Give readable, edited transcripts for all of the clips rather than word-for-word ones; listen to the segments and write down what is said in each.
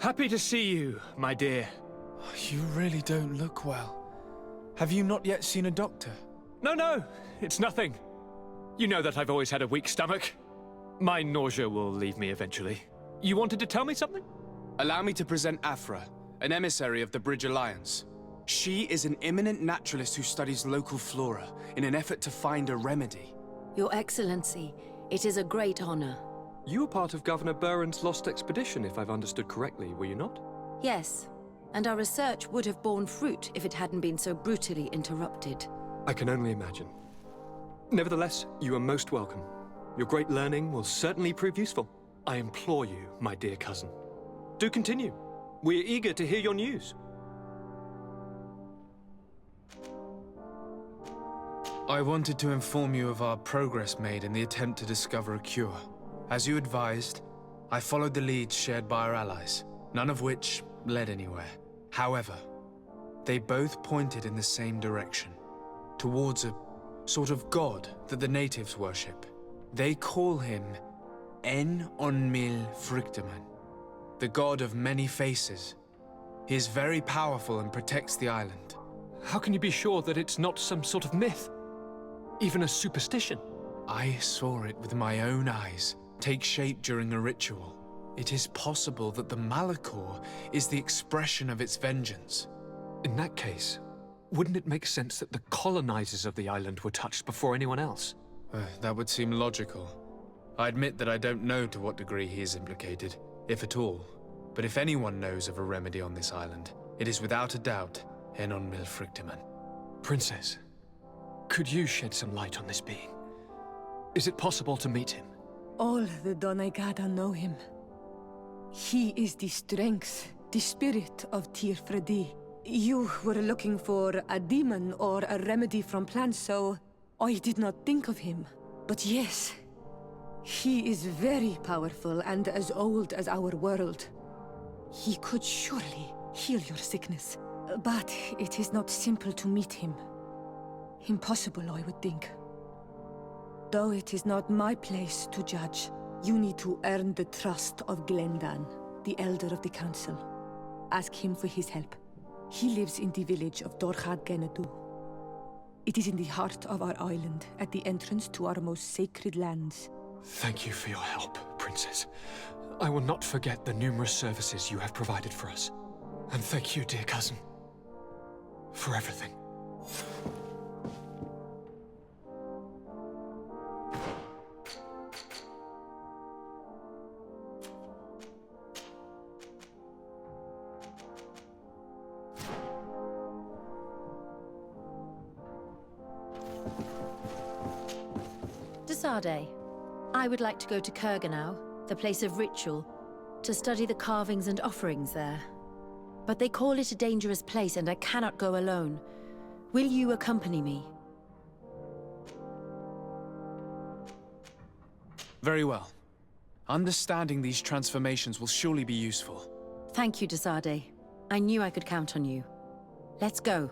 Happy to see you, my dear. You really don't look well. Have you not yet seen a doctor? No, it's nothing. You know that I've always had a weak stomach. My nausea will leave me eventually. You wanted to tell me something? Allow me to present Afra, an emissary of the Bridge Alliance. She is an eminent naturalist who studies local flora in an effort to find a remedy. Your Excellency, it is a great honor. You were part of Governor Buren's lost expedition, if I've understood correctly, were you not? Yes, and our research would have borne fruit if it hadn't been so brutally interrupted. I can only imagine. Nevertheless, you are most welcome. Your great learning will certainly prove useful. I implore you, my dear cousin. Do continue. We're eager to hear your news. I wanted to inform you of our progress made in the attempt to discover a cure. As you advised, I followed the leads shared by our allies, none of which led anywhere. However, they both pointed in the same direction, towards a sort of god that the natives worship. They call him inundated, the god of many faces. He is very powerful and protects the island. How can you be sure that it's not some sort of myth? Even a superstition? I saw it with my own eyes take shape during a ritual. It is possible that the Malachor is the expression of its vengeance. In that case, wouldn't it make sense that the colonizers of the island were touched before anyone else? That would seem logical. I admit that I don't know to what degree he is implicated, if at all. But if anyone knows of a remedy on this island, it is without a doubt inundated. Princess, could you shed some light on this being? Is it possible to meet him? All the Donegada know him. He is the strength, the spirit of Tirfredi. You were looking for a demon or a remedy from plants, so I did not think of him. But yes, he is very powerful and as old as our world. He could surely heal your sickness. But it is not simple to meet him. Impossible, I would think. Though it is not my place to judge, you need to earn the trust of Glendan, the Elder of the Council. Ask him for his help. He lives in the village of Dorchad Genadu. It is in the heart of our island, at the entrance to our most sacred lands. Thank you for your help, Princess. I will not forget the numerous services you have provided for us. And thank you, dear cousin, for everything. Desade, I would like to go to Kurganau, the place of ritual, to study the carvings and offerings there. But they call it a dangerous place and I cannot go alone. Will you accompany me? Very well. Understanding these transformations will surely be useful. Thank you, Desade. I knew I could count on you. Let's go.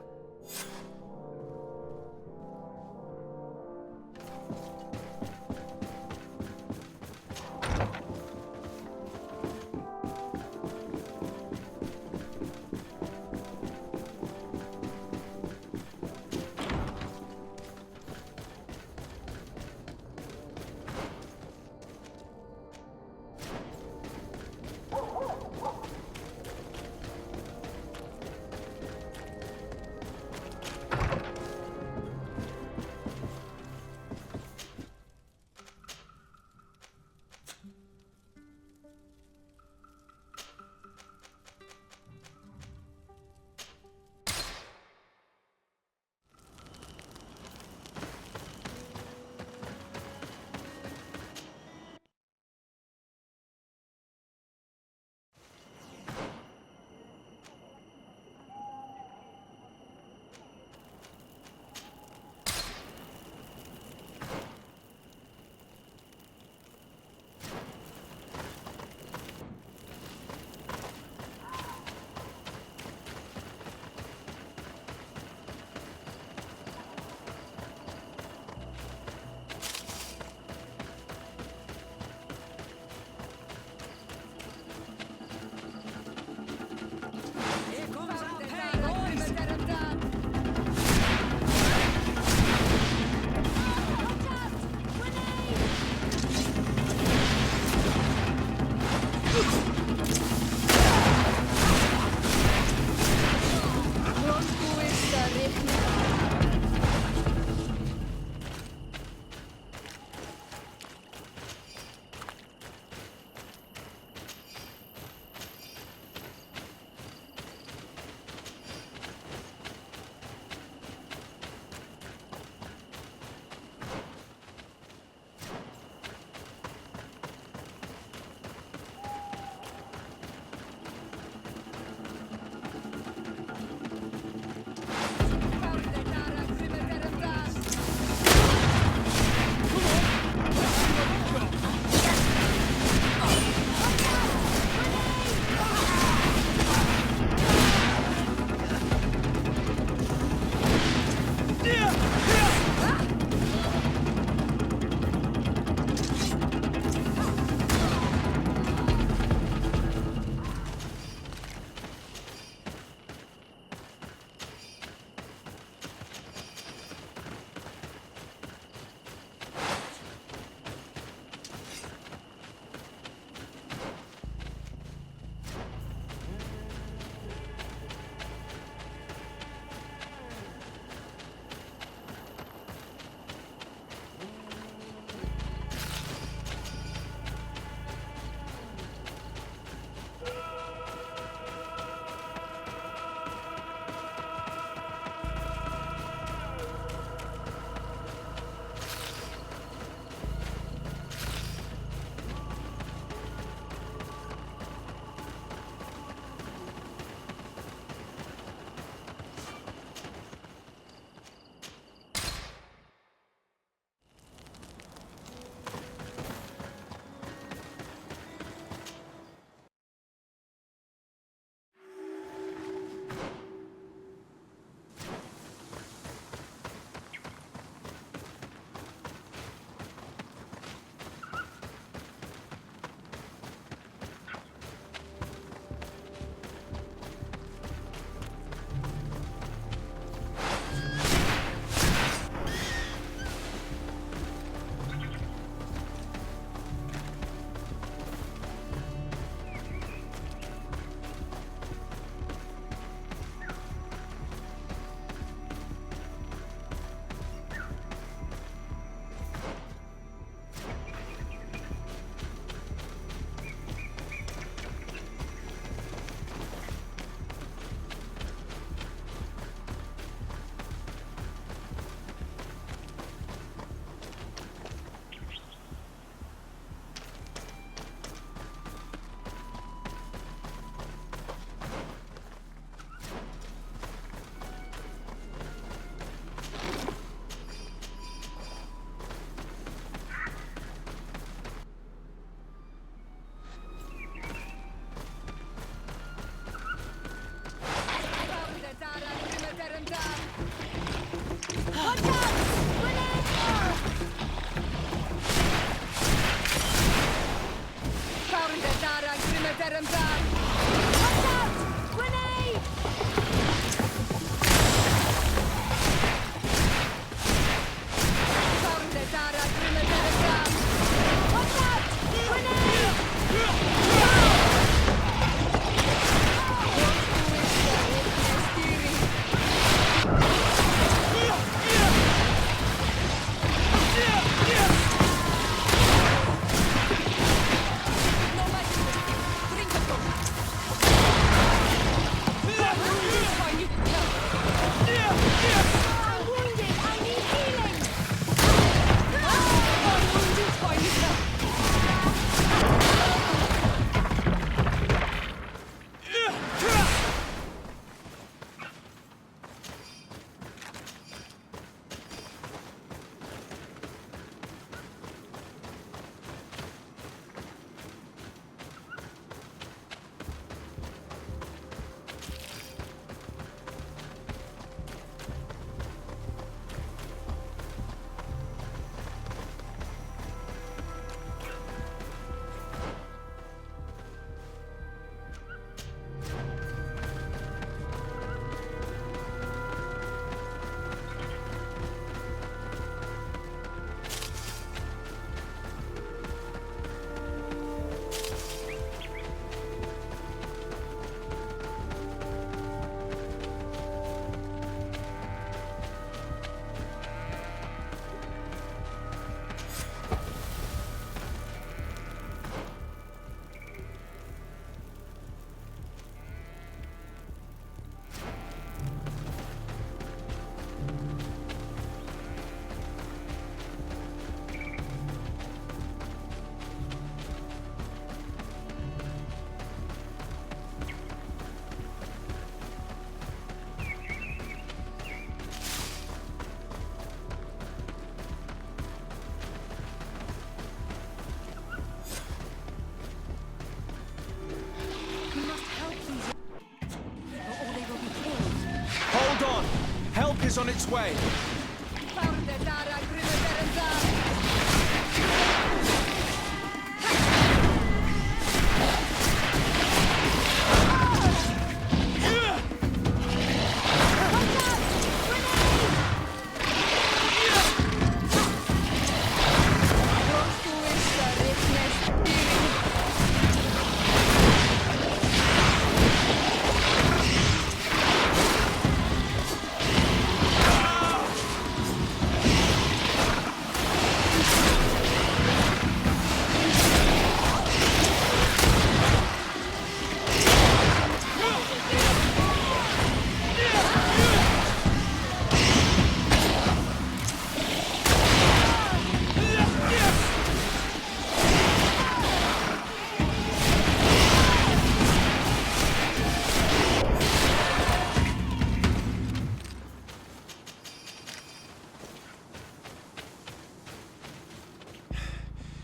Help is on its way.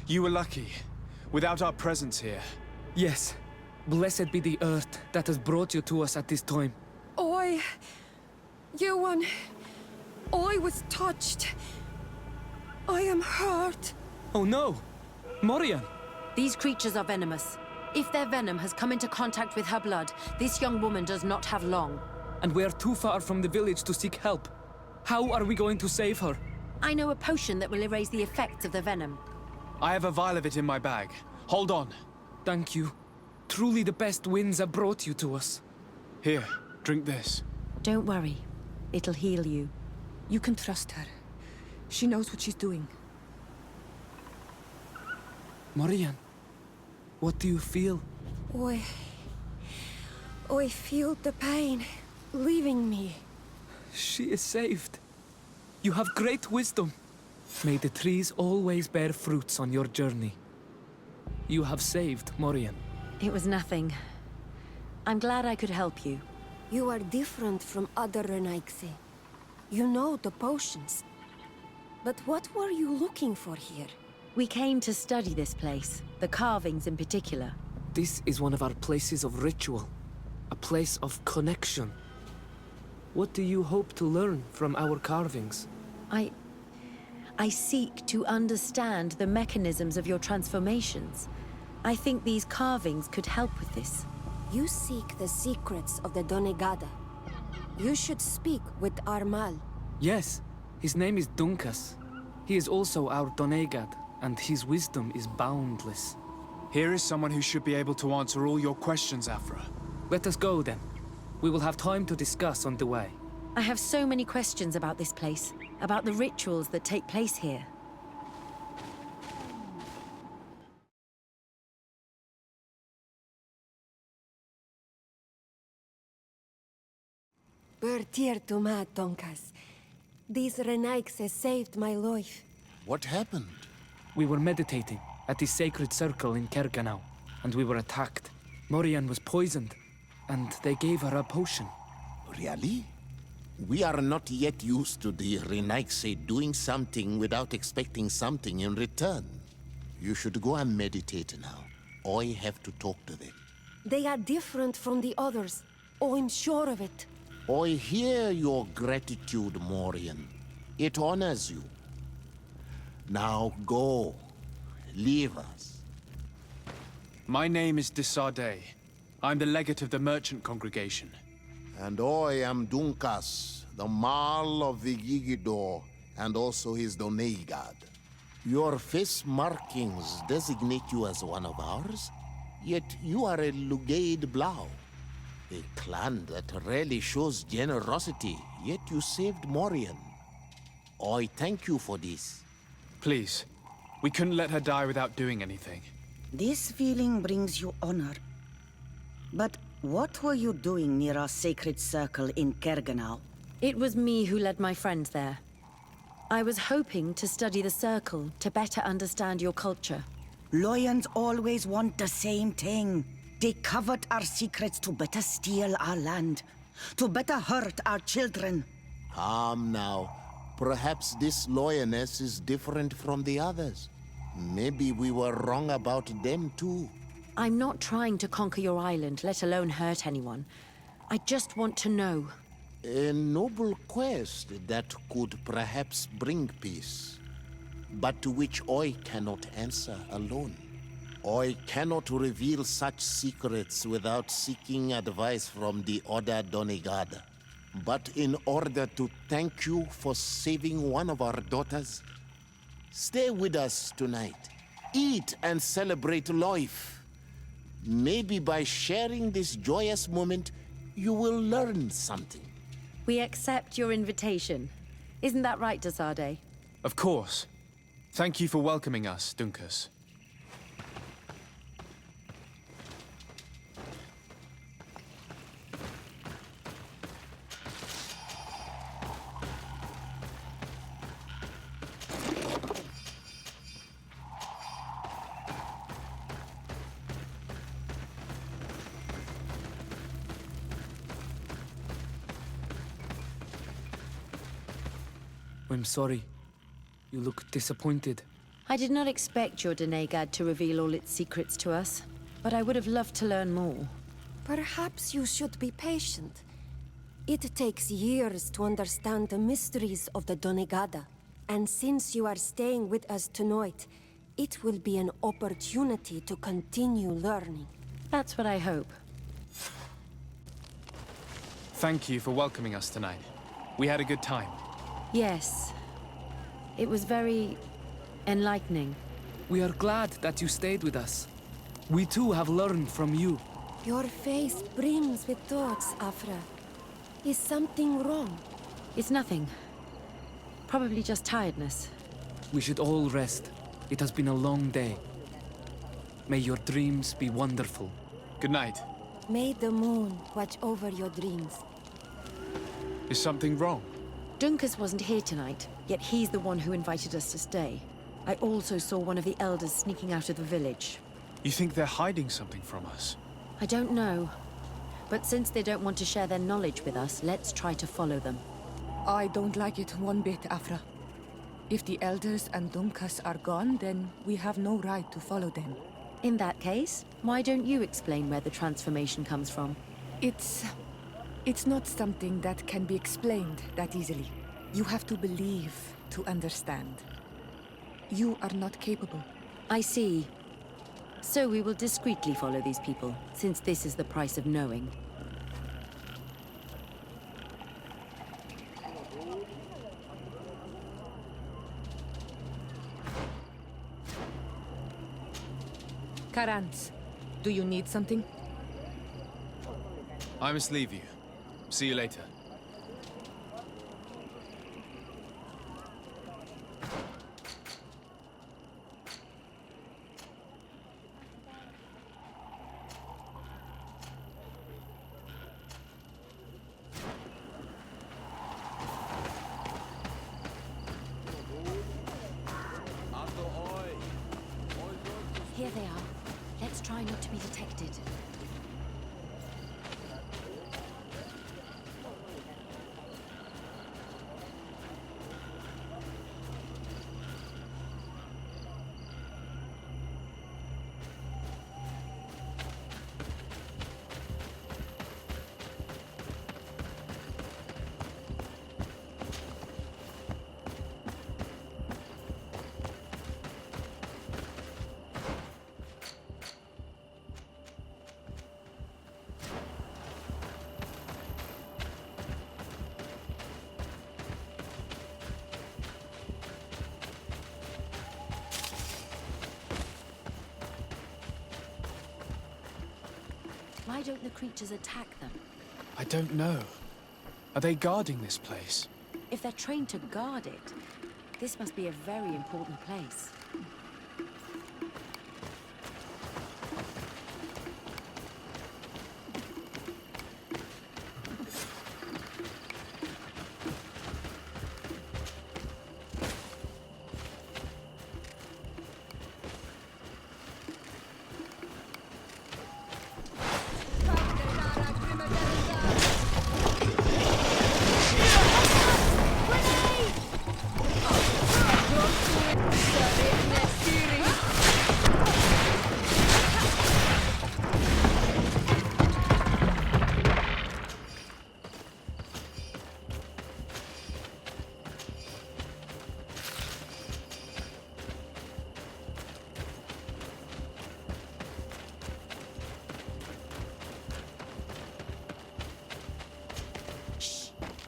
You were lucky. Without our presence here. Yes. Blessed be the earth that has brought you to us at this time. Ewan, I was touched. I am hurt. Oh no! Morian! These creatures are venomous. If their venom has come into contact with her blood, this young woman does not have long. And we are too far from the village to seek help. How are we going to save her? I know a potion that will erase the effects of the venom. I have a vial of it in my bag. Hold on. Thank you. Truly the best winds have brought you to us. Here, drink this. Don't worry. It'll heal you. You can trust her. She knows what she's doing. Morian, what do you feel? I feel the pain leaving me. She is saved. You have great wisdom. May the trees always bear fruits on your journey. You have saved Morian. It was nothing. I'm glad I could help you. You are different from other Renaigse. You know the potions. But what were you looking for here? We came to study this place, the carvings in particular. This is one of our places of ritual. A place of connection. What do you hope to learn from our carvings? I seek to understand the mechanisms of your transformations. I think these carvings could help with this. You seek the secrets of the Donegada. You should speak with Armal. Yes, his name is Dunkas. He is also our Donegad, and his wisdom is boundless. Here is someone who should be able to answer all your questions, Afra. Let us go then. We will have time to discuss on the way. I have so many questions about this place, about the rituals that take place here. Bertir Tuma, Donkas. These Renaixes saved my life. What happened? We were meditating at the sacred circle in Kerganau, and we were attacked. Morian was poisoned, and they gave her a potion. Really? We are not yet used to the Renaixe doing something without expecting something in return. You should go and meditate now. I have to talk to them. They are different from the others. Oh, I'm sure of it. I hear your gratitude, Morian. It honors you. Now go. Leave us. My name is Desardet. I'm the legate of the merchant congregation. And I am Dunkas, the Marl of the Yigidor, and also his Donegad. Your face markings designate you as one of ours, yet you are a Lugaid Blau. A clan that rarely shows generosity, yet you saved Morian. I thank you for this. Please, we couldn't let her die without doing anything. This feeling brings you honor. But what were you doing near our sacred circle in Kerganau? It was me who led my friends there. I was hoping to study the circle to better understand your culture. Loyans always want the same thing. They covet our secrets to better steal our land, to better hurt our children. Calm now. Perhaps this lioness is different from the others. Maybe we were wrong about them too. I'm not trying to conquer your island, let alone hurt anyone. I just want to know. A noble quest that could perhaps bring peace, but to which I cannot answer alone. I cannot reveal such secrets without seeking advice from the Order Donegada. But in order to thank you for saving one of our daughters, stay with us tonight. Eat and celebrate life. Maybe by sharing this joyous moment, you will learn something. We accept your invitation. Isn't that right, Desardet? Of course. Thank you for welcoming us, Dunkas. I'm sorry. You look disappointed. I did not expect your Donegad to reveal all its secrets to us, but I would have loved to learn more. Perhaps you should be patient. It takes years to understand the mysteries of the Donegada. And since you are staying with us tonight, it will be an opportunity to continue learning. That's what I hope. Thank you for welcoming us tonight. We had a good time. Yes. It was very enlightening. We are glad that you stayed with us. We too have learned from you. Your face brims with thoughts, Afra. Is something wrong? It's nothing. Probably just tiredness. We should all rest. It has been a long day. May your dreams be wonderful. Good night. May the moon watch over your dreams. Is something wrong? Dunkas wasn't here tonight, yet he's the one who invited us to stay. I also saw one of the elders sneaking out of the village. You think they're hiding something from us? I don't know. But since they don't want to share their knowledge with us, let's try to follow them. I don't like it one bit, Afra. If the elders and Dunkas are gone, then we have no right to follow them. In that case, why don't you explain where the transformation comes from? It's not something that can be explained that easily. You have to believe to understand. You are not capable. I see. So we will discreetly follow these people, since this is the price of knowing. Karantz, do you need something? I must leave you. See you later. Here they are. Let's try not to be detected. Why don't the creatures attack them? I don't know. Are they guarding this place? If they're trained to guard it, this must be a very important place.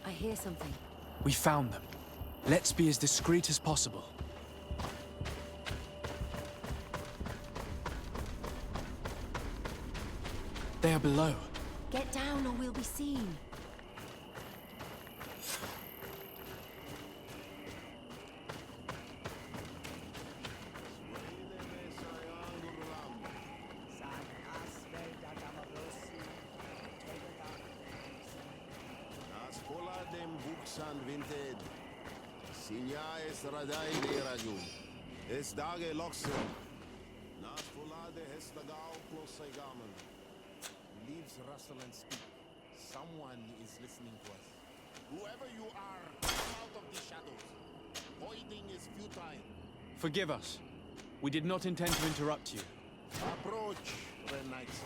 I hear something. We found them. Let's be as discreet as possible. They are below. Get down or we'll be seen. Leaves rustle and speak. Someone is listening to us. Whoever you are, come out of the shadows. Voiding is futile. Forgive us. We did not intend to interrupt you. Approach, Red Knights.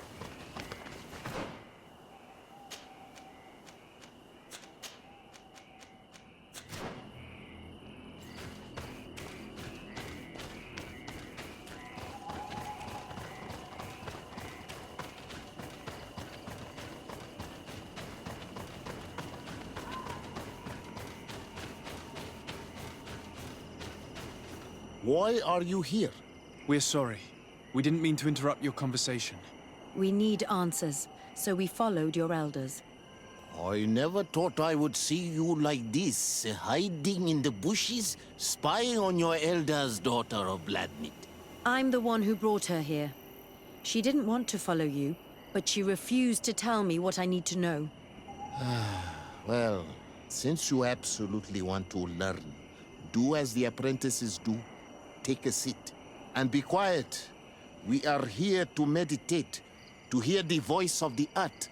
Why are you here? We're sorry. We didn't mean to interrupt your conversation. We need answers, so we followed your elders. I never thought I would see you like this, hiding in the bushes, spying on your elders, daughter of Bladnit. I'm the one who brought her here. She didn't want to follow you, but she refused to tell me what I need to know. Well, since you absolutely want to learn, do as the apprentices do. Take a seat and be quiet. We are here to meditate, to hear the voice of the earth,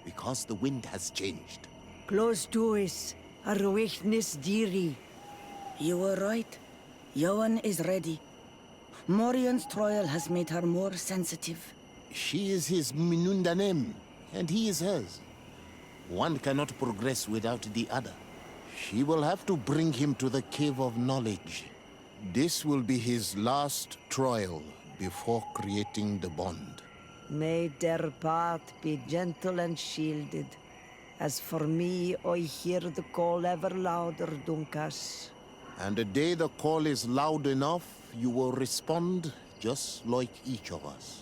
because the wind has changed. Close doors, Arwechnis Diri. You were right. Johan is ready. Morian's trial has made her more sensitive. She is his Minundanem, and he is hers. One cannot progress without the other. She will have to bring him to the Cave of Knowledge. This will be his last trial, before creating the bond. May their path be gentle and shielded. As for me, I hear the call ever louder, Dunkas. And the day the call is loud enough, you will respond just like each of us.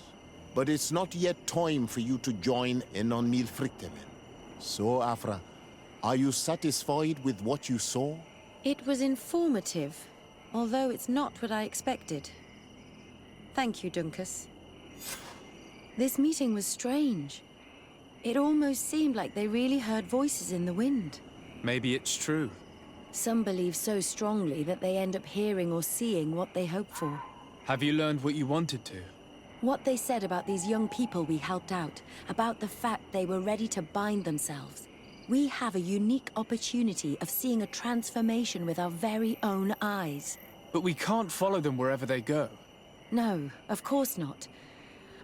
But it's not yet time for you to join in on Milfritemen. So, Afra, are you satisfied with what you saw? It was informative, although it's not what I expected. Thank you, Dunkas. This meeting was strange. It almost seemed like they really heard voices in the wind. Maybe it's true. Some believe so strongly that they end up hearing or seeing what they hope for. Have you learned what you wanted to? What they said about these young people we helped out, about the fact they were ready to bind themselves. We have a unique opportunity of seeing a transformation with our very own eyes. But we can't follow them wherever they go. No, of course not.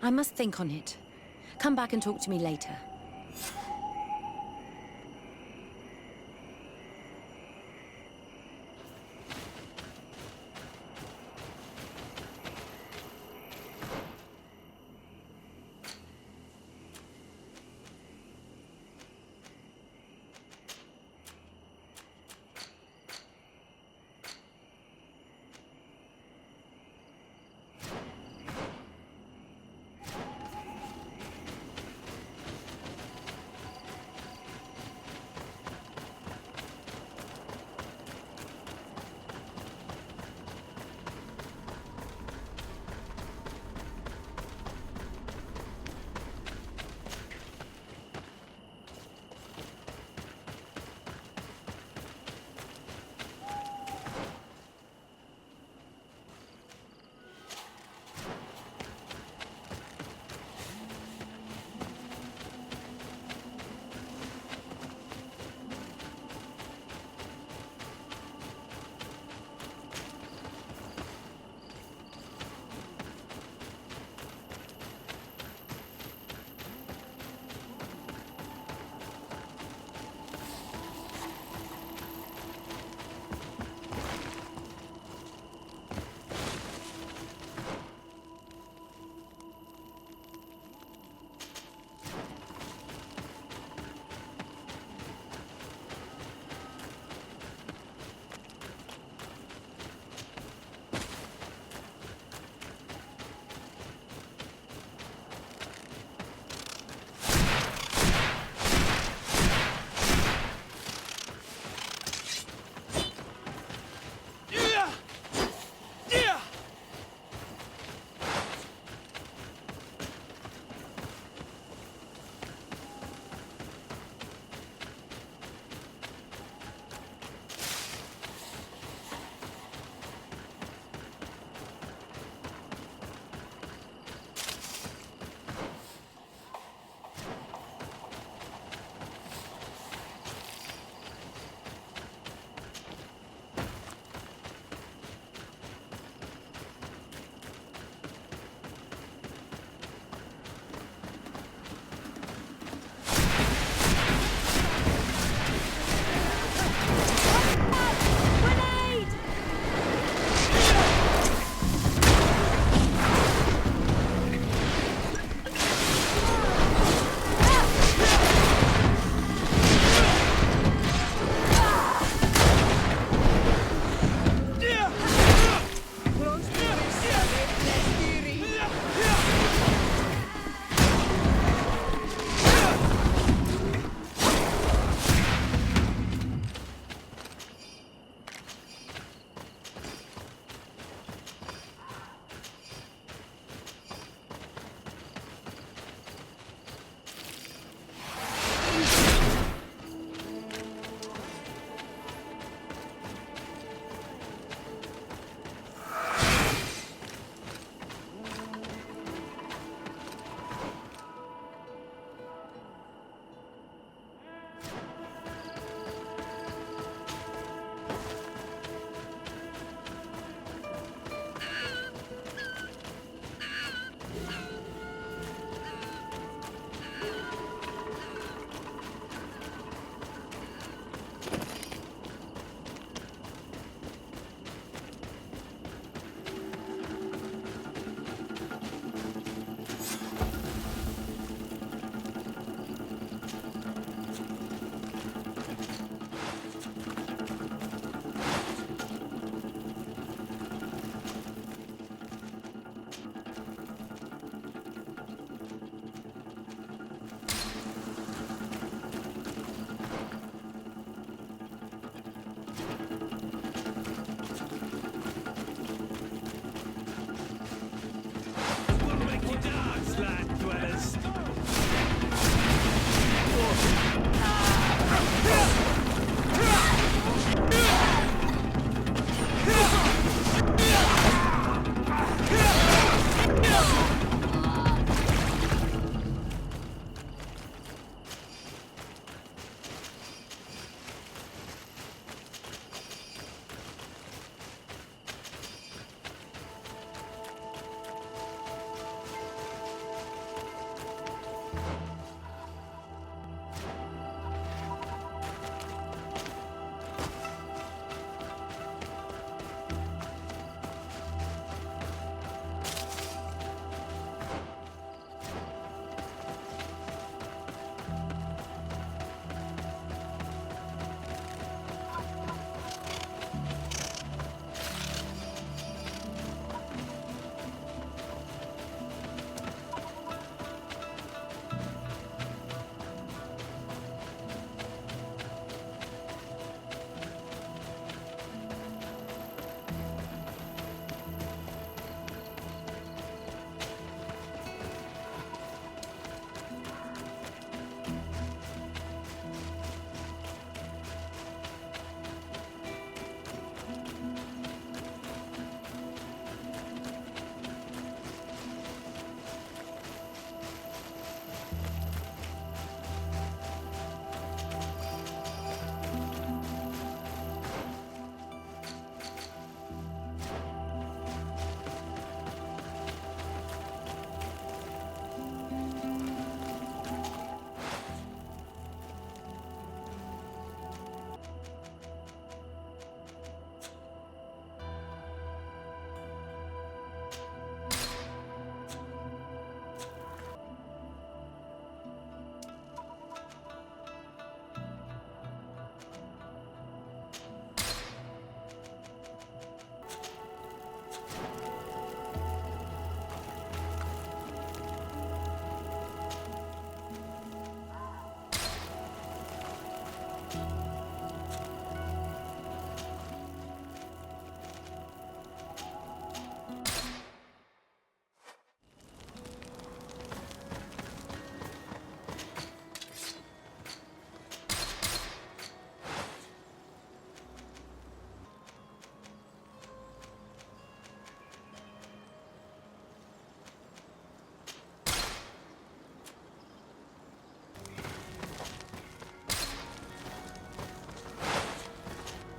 I must think on it. Come back and talk to me later.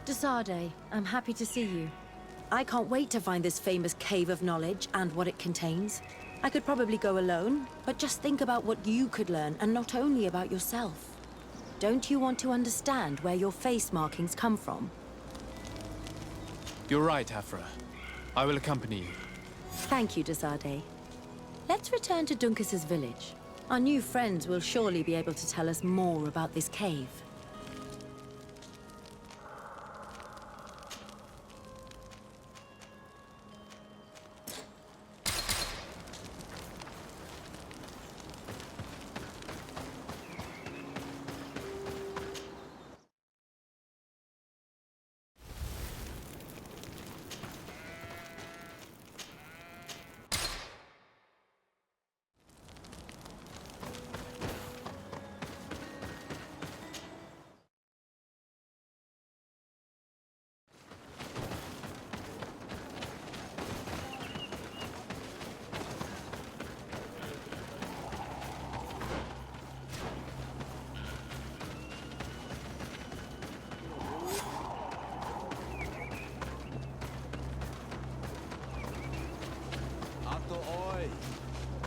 Desade, I'm happy to see you. I can't wait to find this famous cave of knowledge and what it contains. I could probably go alone, but just think about what you could learn, and not only about yourself. Don't you want to understand where your face markings come from? You're right, Afra. I will accompany you. Thank you, Desade. Let's return to Duncas's village. Our new friends will surely be able to tell us more about this cave.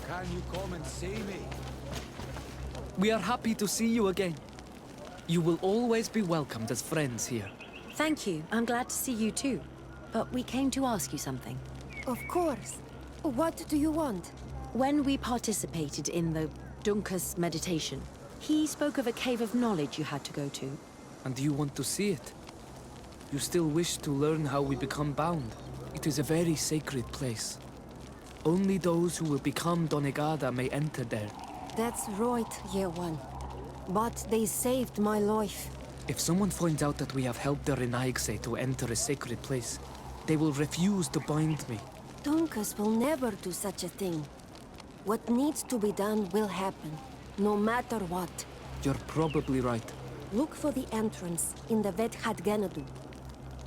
Can you come and see me? We are happy to see you again. You will always be welcomed as friends here. Thank you. I'm glad to see you too. But we came to ask you something. Of course. What do you want? When we participated in the Duncas meditation, he spoke of a cave of knowledge you had to go to. And you want to see it? You still wish to learn how we become bound? It is a very sacred place. Only those who will become Donegada may enter there. That's right, Year One. But they saved my life. If someone finds out that we have helped the Renaigse to enter a sacred place, they will refuse to bind me. Duncas will never do such a thing. What needs to be done will happen, no matter what. You're probably right. Look for the entrance in the Vedhat Ganadu.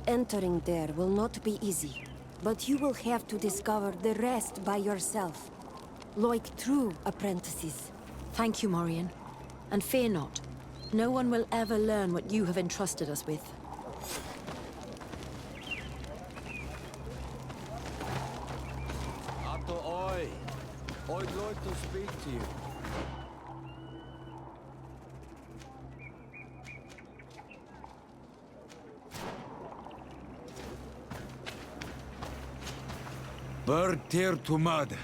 Entering there will not be easy, but you will have to discover the rest by yourself. Like true apprentices. Thank you, Morian. And fear not. No one will ever learn what you have entrusted us with. Ato oi! I'd like to speak to you. Bird tear to mud.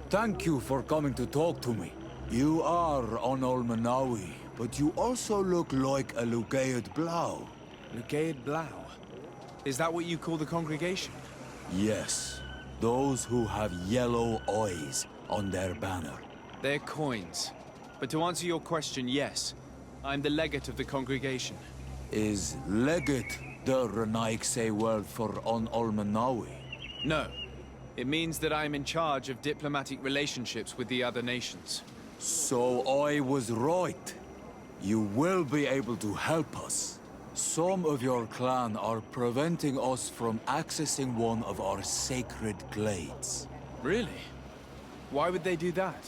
Thank you for coming to talk to me. You are on Olmanawi, but you also look like a Lugaid Blau. Lugaid Blau? Is that what you call the congregation? Yes. Those who have yellow eyes on their banner. They're coins. But to answer your question, yes. I'm the legate of the congregation. Is legate the Renaikse word for on Olmanawi? No. It means that I'm in charge of diplomatic relationships with the other nations. So I was right. You will be able to help us. Some of your clan are preventing us from accessing one of our sacred glades. Really? Why would they do that?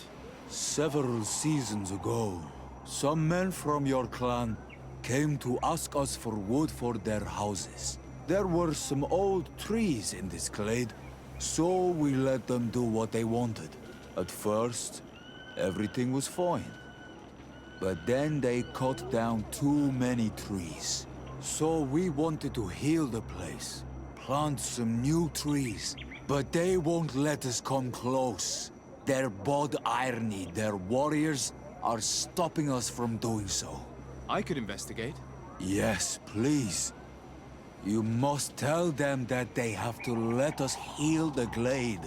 Several seasons ago, some men from your clan came to ask us for wood for their houses. There were some old trees in this glade, so we let them do what they wanted. At first, everything was fine. But then they cut down too many trees. So we wanted to heal the place, plant some new trees, but they won't let us come close. Their bod irony, their warriors, are stopping us from doing so. I could investigate. Yes, please. You must tell them that they have to let us heal the glade.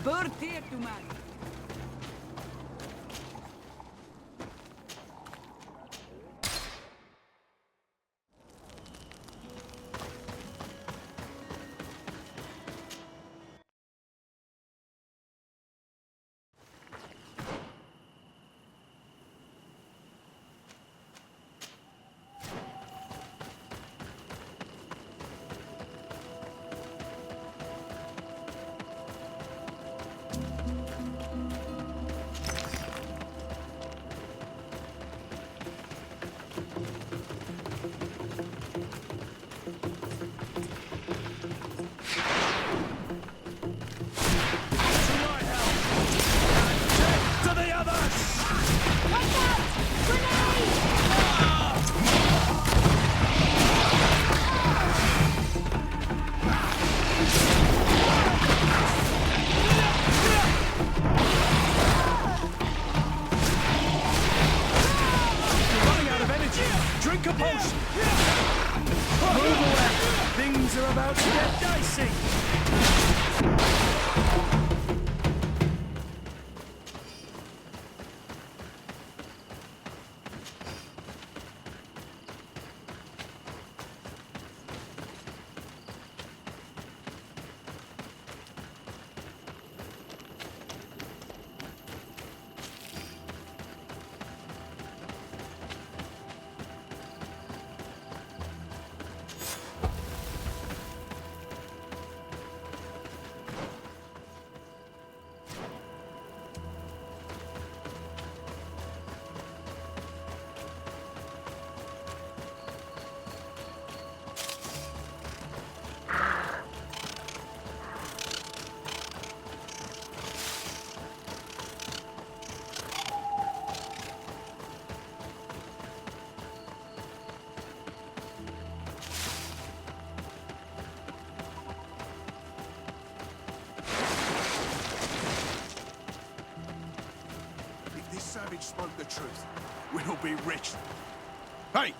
Bird tear to man. Drink a potion! Move away! Things are about to get dicey! Savage spoke the truth. We'll be rich. Hey!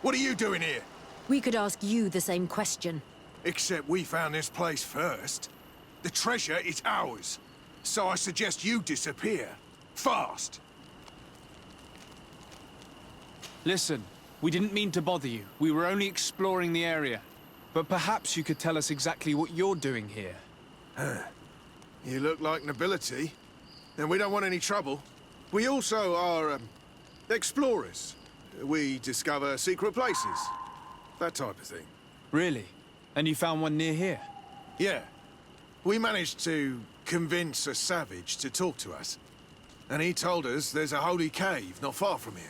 What are you doing here? We could ask you the same question. Except we found this place first. The treasure is ours. So I suggest you disappear. Fast! Listen, we didn't mean to bother you. We were only exploring the area. But perhaps you could tell us exactly what you're doing here. You look like nobility. And we don't want any trouble. We also are, explorers. We discover secret places. That type of thing. Really? And you found one near here? Yeah. We managed to convince a savage to talk to us. And he told us there's a holy cave not far from here.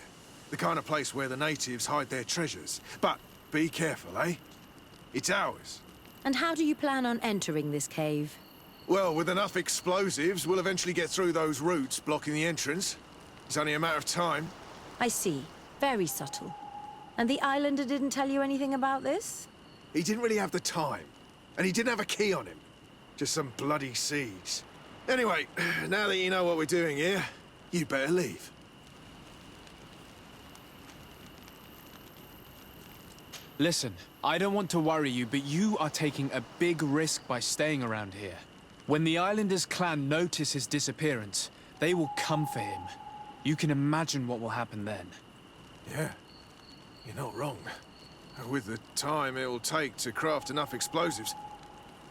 The kind of place where the natives hide their treasures. But be careful, eh? It's ours. And how do you plan on entering this cave? Well, with enough explosives, we'll eventually get through those roots blocking the entrance. It's only a matter of time. I see. Very subtle. And the islander didn't tell you anything about this? He didn't really have the time. And he didn't have a key on him. Just some bloody seeds. Anyway, now that you know what we're doing here, you better leave. Listen, I don't want to worry you, but you are taking a big risk by staying around here. When the Islanders' clan notice his disappearance, they will come for him. You can imagine what will happen then. Yeah, you're not wrong. With the time it will take to craft enough explosives,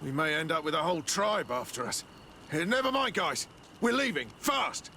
we may end up with a whole tribe after us. Never mind, guys. We're leaving, fast!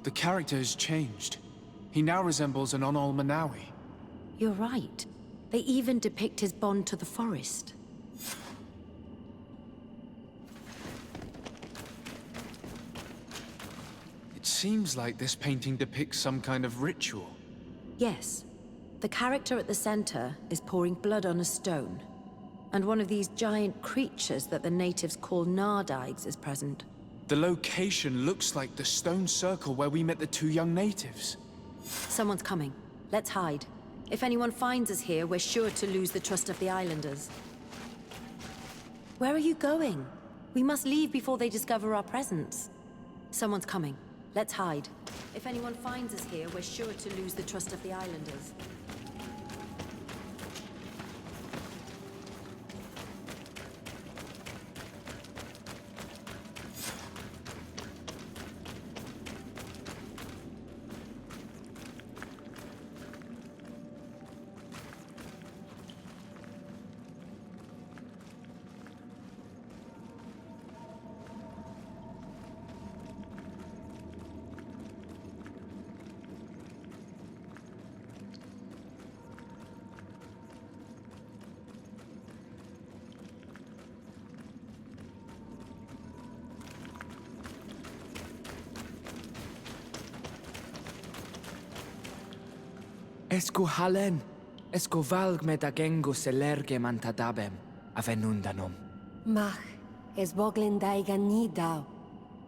The character has changed. He now resembles an Onol Manawi. You're right. They even depict his bond to the forest. It seems like this painting depicts some kind of ritual. Yes. The character at the center is pouring blood on a stone. And one of these giant creatures that the natives call Nardaigs is present. The location looks like the stone circle where we met the two young natives. Someone's coming. Let's hide. If anyone finds us here, we're sure to lose the trust of the Islanders. Where are you going? We must leave before they discover our presence. Someone's coming. Let's hide. If anyone finds us here, we're sure to lose the trust of the Islanders. Esco halen, esco valg med agengo selerge mantadabem, avenundanom. Mach, es boglin daiga ni dau.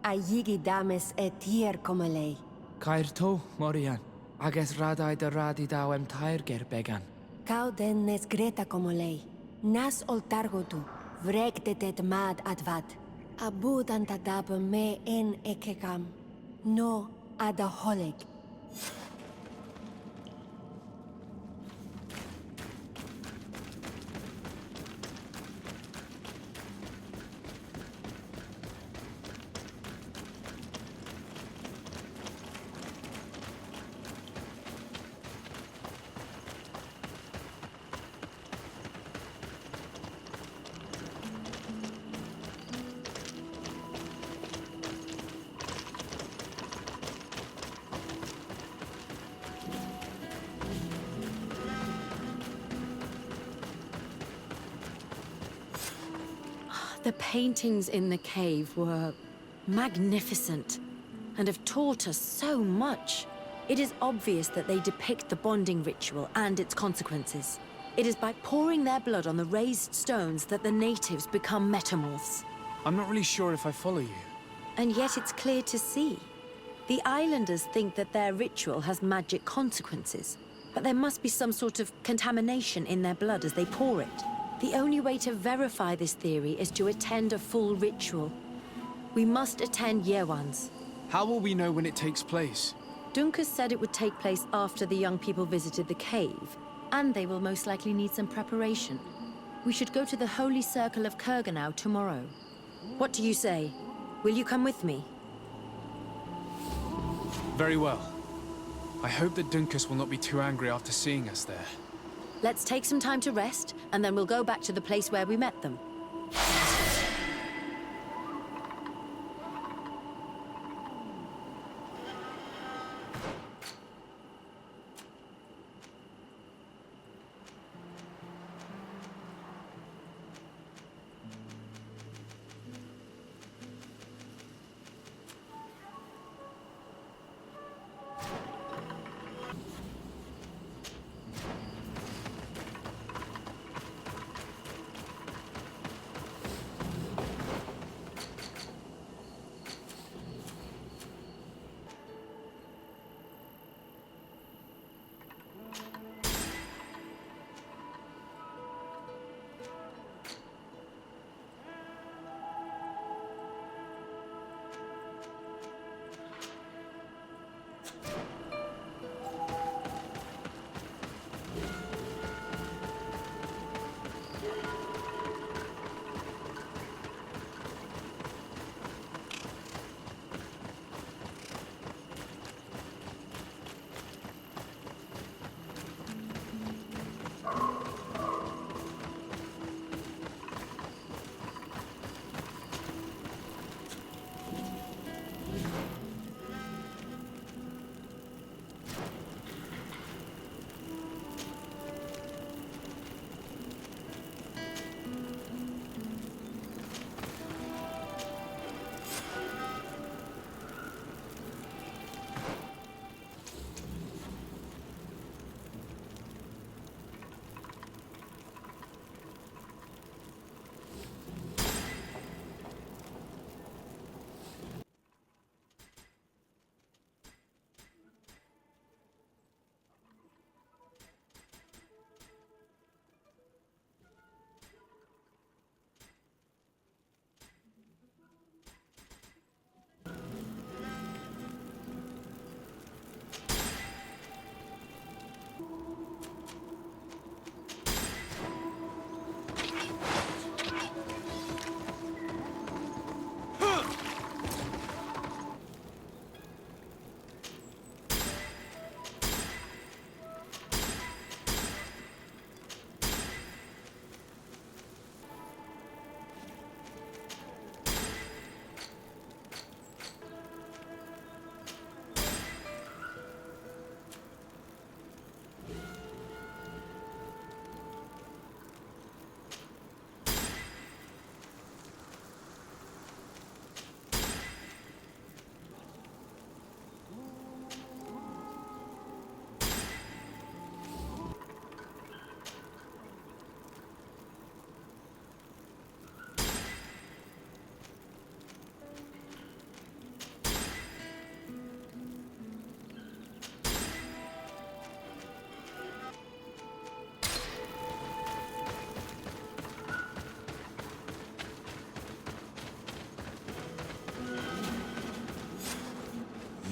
A yigi dames etier como lei. Cair to, Morian, ages radai de radi dawem tairger began. Cau den nes greta como lei. Nas oltargo tu, vregtetet mad advad. Abud antadab me en ekekam. No ada holeg. The paintings in the cave were magnificent and have taught us so much. It is obvious that they depict the bonding ritual and its consequences. It is by pouring their blood on the raised stones that the natives become metamorphs. I'm not really sure if I follow you. And yet it's clear to see. The islanders think that their ritual has magic consequences, but there must be some sort of contamination in their blood as they pour it. The only way to verify this theory is to attend a full ritual. We must attend Yewan's. How will we know when it takes place? Dunkus said it would take place after the young people visited the cave, and they will most likely need some preparation. We should go to the Holy Circle of Kurganau tomorrow. What do you say? Will you come with me? Very well. I hope that Dunkus will not be too angry after seeing us there. Let's take some time to rest, and then we'll go back to the place where we met them.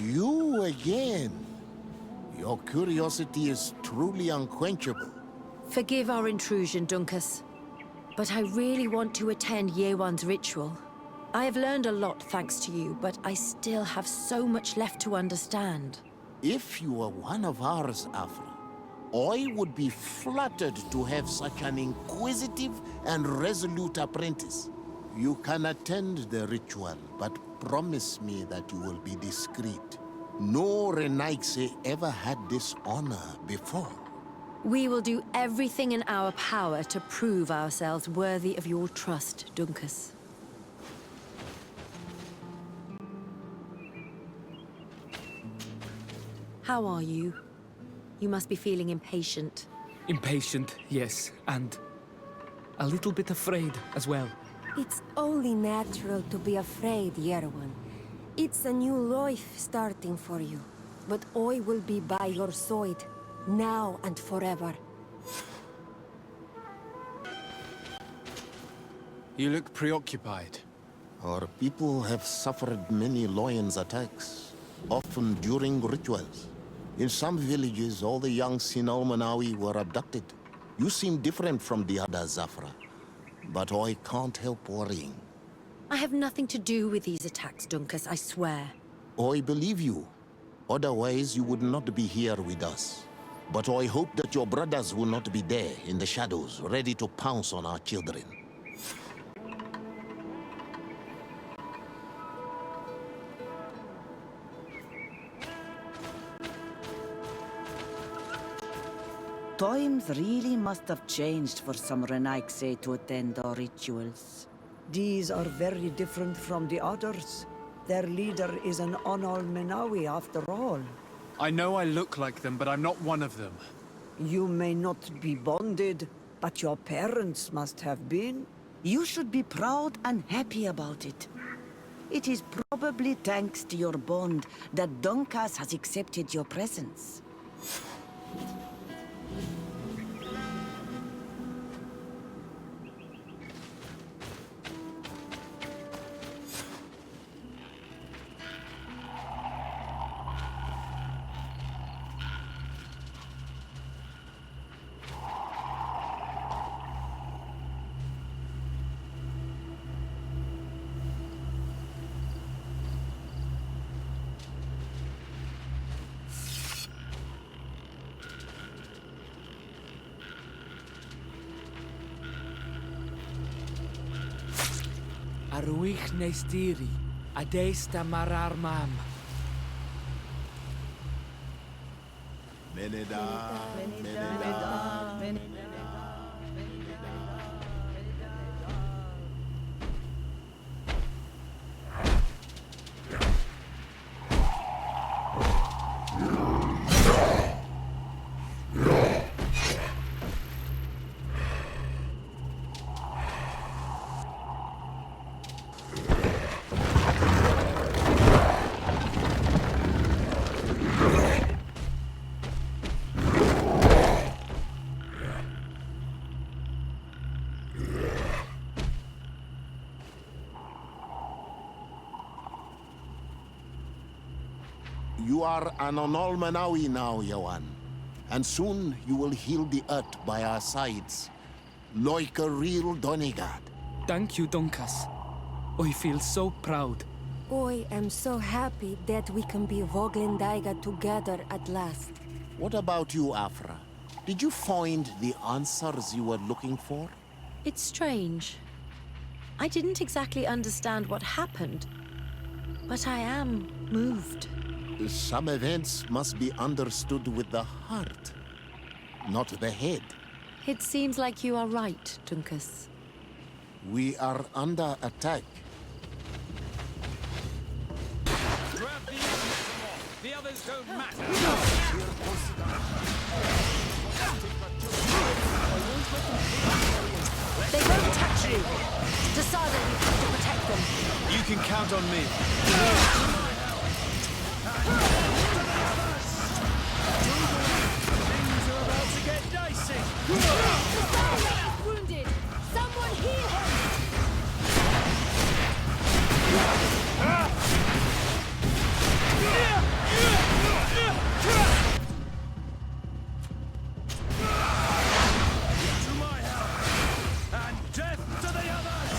You again. Your curiosity is truly unquenchable. Forgive our intrusion, Dunkus. But I really want to attend Yewan's ritual. I have learned a lot thanks to you, but I still have so much left to understand. If you were one of ours, Afra, I would be flattered to have such an inquisitive and resolute apprentice. You can attend the ritual, but promise me that you will be discreet. No Renaigse ever had this honor before. We will do everything in our power to prove ourselves worthy of your trust, Dunkus. How are you? You must be feeling impatient. Impatient, yes, and a little bit afraid as well. It's only natural to be afraid, Yerwan. It's a new life starting for you. But I will be by your side, now and forever. You look preoccupied. Our people have suffered many lions' attacks, often during rituals. In some villages, all the young Sinalmanawi were abducted. You seem different from the other Zafra, but I can't help worrying. I have nothing to do with these attacks, Dunkus, I swear. I believe you. Otherwise, you would not be here with us. But I hope that your brothers will not be there in the shadows, ready to pounce on our children. Times really must have changed for some Renaikse to attend our rituals. These are very different from the others. Their leader is an Onal Menawi after all. I know I look like them, but I'm not one of them. You may not be bonded, but your parents must have been. You should be proud and happy about it. It is probably thanks to your bond that Dunkas has accepted your presence. Arwich Nestiri, Adesta Marar Mam. Meneda, Meneda. You are an Onal Menawi now, Yawan. And soon you will heal the earth by our sides, like a real Donegad. Thank you, Dunkas. I feel so proud. I am so happy that we can be Voglendaiga together at last. What about you, Afra? Did you find the answers you were looking for? It's strange. I didn't exactly understand what happened, but I am moved. Some events must be understood with the heart, not the head. It seems like you are right, Dunkus. We are under attack. Grab the others don't matter. They won't touch you. Desada, you have to protect them. You can count on me. Things are about to get dicey. Desada is wounded. Someone heal him. To my house, and death to the others.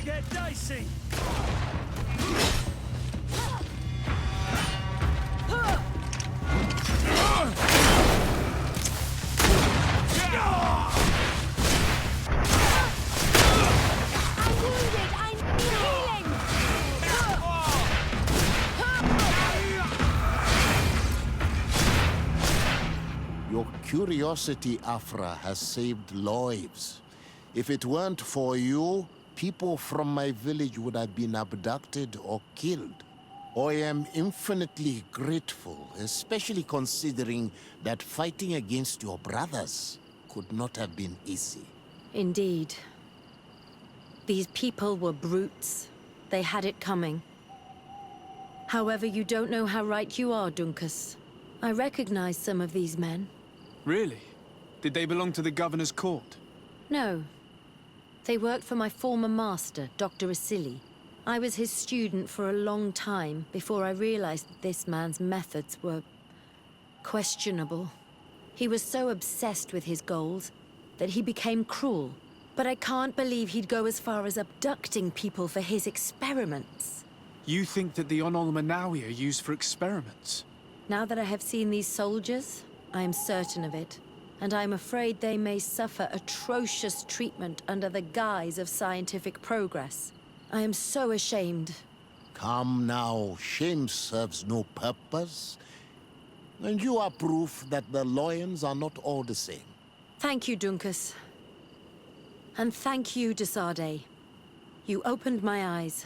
get dicey. Your curiosity, Afra, has saved lives. If it weren't for you, people from my village would have been abducted or killed. I am infinitely grateful, especially considering that fighting against your brothers could not have been easy. Indeed. These people were brutes. They had it coming. However, you don't know how right you are, Dunkus. I recognize some of these men. Really? Did they belong to the governor's court? No. They worked for my former master, Dr. Asili. I was his student for a long time before I realized that this man's methods were questionable. He was so obsessed with his goals that he became cruel. But I can't believe he'd go as far as abducting people for his experiments. You think that the Onol Manawi are used for experiments? Now that I have seen these soldiers, I am certain of it. And I'm afraid they may suffer atrocious treatment under the guise of scientific progress. I am so ashamed. Come now, shame serves no purpose. And you are proof that the lions are not all the same. Thank you, Dunkus. And thank you, Desade. You opened my eyes.